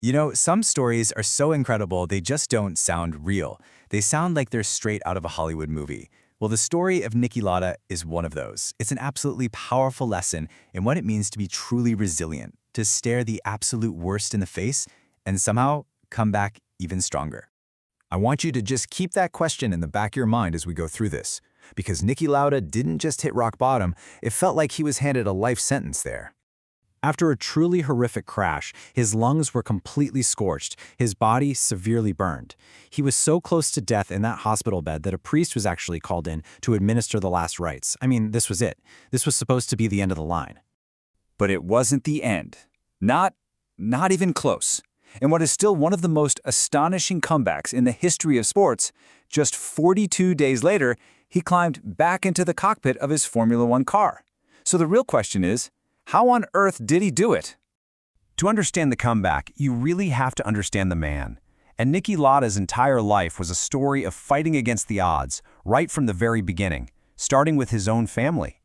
You know, some stories are so incredible they just don't sound real. They sound like they're straight out of a Hollywood movie. Well, the story of Niki Lauda is one of those. It's an absolutely powerful lesson in what it means to be truly resilient, to stare the absolute worst in the face, and somehow come back even stronger. I want you to just keep that question in the back of your mind as we go through this, because Niki Lauda didn't just hit rock bottom, it felt like he was handed a life sentence there. After a truly horrific crash, his lungs were completely scorched, his body severely burned. He was so close to death in that hospital bed that a priest was actually called in to administer the last rites. I mean, this was it. This was supposed to be the end of the line. But it wasn't the end. Not even close. And what is still one of the most astonishing comebacks in the history of sports, just 42 days later, he climbed back into the cockpit of his Formula One car. So the real question is, how on earth did he do it? To understand the comeback, you really have to understand the man. And Niki Lauda's entire life was a story of fighting against the odds, right from the very beginning, starting with his own family.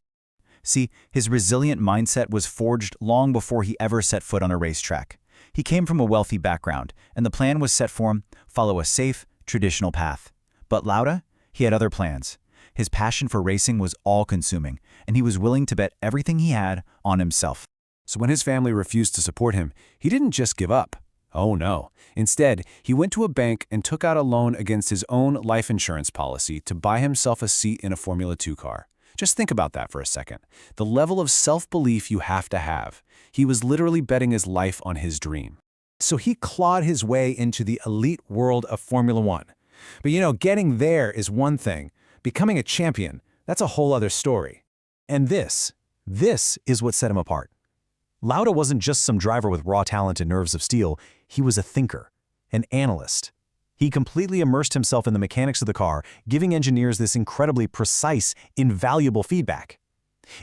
See, his resilient mindset was forged long before he ever set foot on a racetrack. He came from a wealthy background, and the plan was set for him: follow a safe, traditional path. But Lauda, he had other plans. His passion for racing was all-consuming, and he was willing to bet everything he had on himself. So when his family refused to support him, he didn't just give up. Oh no. Instead, he went to a bank and took out a loan against his own life insurance policy to buy himself a seat in a Formula 2 car. Just think about that for a second. The level of self-belief you have to have. He was literally betting his life on his dream. So he clawed his way into the elite world of Formula One. But you know, getting there is one thing. Becoming a champion, that's a whole other story. And this is what set him apart. Lauda wasn't just some driver with raw talent and nerves of steel. He was a thinker, an analyst. He completely immersed himself in the mechanics of the car, giving engineers this incredibly precise, invaluable feedback.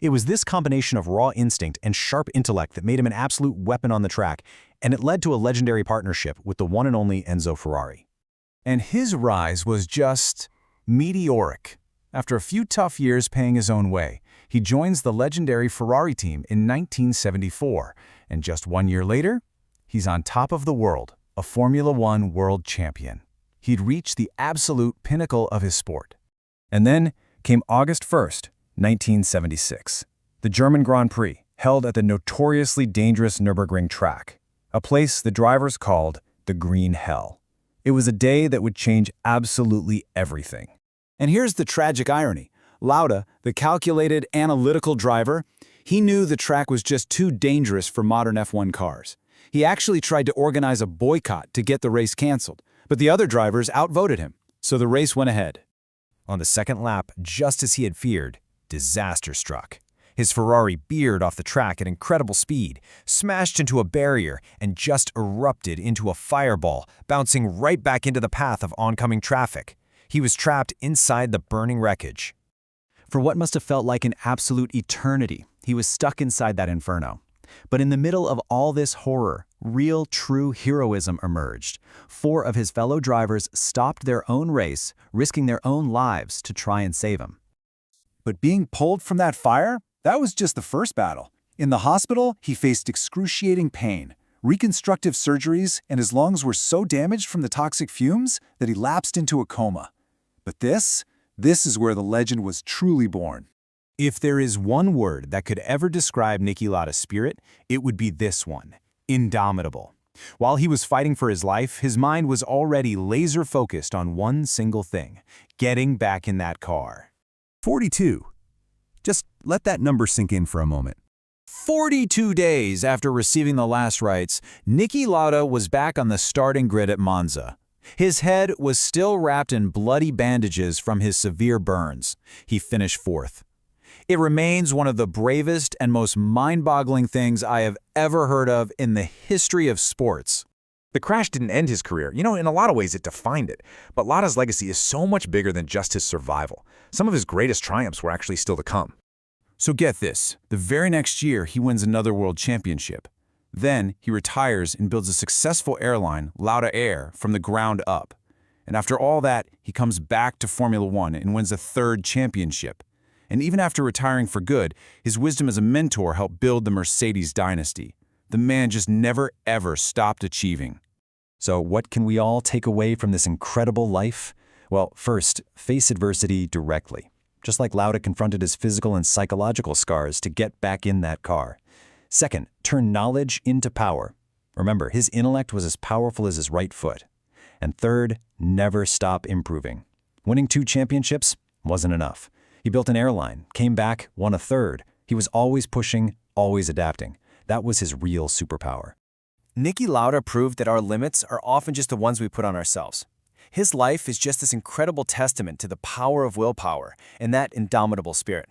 It was this combination of raw instinct and sharp intellect that made him an absolute weapon on the track, and it led to a legendary partnership with the one and only Enzo Ferrari. And his rise was just meteoric. After a few tough years paying his own way, he joins the legendary Ferrari team in 1974, and just 1 year later, he's on top of the world, a Formula One world champion. He'd reached the absolute pinnacle of his sport. And then came August 1st, 1976, the German Grand Prix, held at the notoriously dangerous Nürburgring track, a place the drivers called the Green Hell. It was a day that would change absolutely everything. And here's the tragic irony. Lauda, the calculated, analytical driver, he knew the track was just too dangerous for modern F1 cars. He actually tried to organize a boycott to get the race canceled, but the other drivers outvoted him, so the race went ahead. On the second lap, just as he had feared, disaster struck. His Ferrari veered off the track at incredible speed, smashed into a barrier, and just erupted into a fireball, bouncing right back into the path of oncoming traffic. He was trapped inside the burning wreckage. For what must have felt like an absolute eternity, he was stuck inside that inferno. But in the middle of all this horror, real, true heroism emerged. 4 of his fellow drivers stopped their own race, risking their own lives to try and save him. But being pulled from that fire? That was just the first battle. In the hospital, he faced excruciating pain, reconstructive surgeries, and his lungs were so damaged from the toxic fumes that he lapsed into a coma. But this is where the legend was truly born. If there is one word that could ever describe Niki Lauda's spirit, it would be this one: indomitable. While he was fighting for his life, his mind was already laser-focused on one single thing: getting back in that car. 42. Just let that number sink in for a moment. 42 days after receiving the last rites, Niki Lauda was back on the starting grid at Monza. His head was still wrapped in bloody bandages from his severe burns. He finished 4th. It remains one of the bravest and most mind-boggling things I have ever heard of in the history of sports. The crash didn't end his career. You know, in a lot of ways it defined it. But Lauda's legacy is so much bigger than just his survival. Some of his greatest triumphs were actually still to come. So get this, the very next year he wins another world championship. Then he retires and builds a successful airline, Lauda Air, from the ground up. And after all that, he comes back to Formula One and wins a 3rd championship. And even after retiring for good, his wisdom as a mentor helped build the Mercedes dynasty. The man just never, ever stopped achieving. So what can we all take away from this incredible life? Well, first, face adversity directly. Just like Lauda confronted his physical and psychological scars to get back in that car. Second, turn knowledge into power. Remember, his intellect was as powerful as his right foot. And third, never stop improving. Winning 2 championships wasn't enough. He built an airline, came back, won a third. He was always pushing, always adapting. That was his real superpower. Niki Lauda proved that our limits are often just the ones we put on ourselves. His life is just this incredible testament to the power of willpower and that indomitable spirit.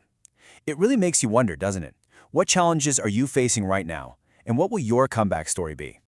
It really makes you wonder, doesn't it? What challenges are you facing right now, and what will your comeback story be?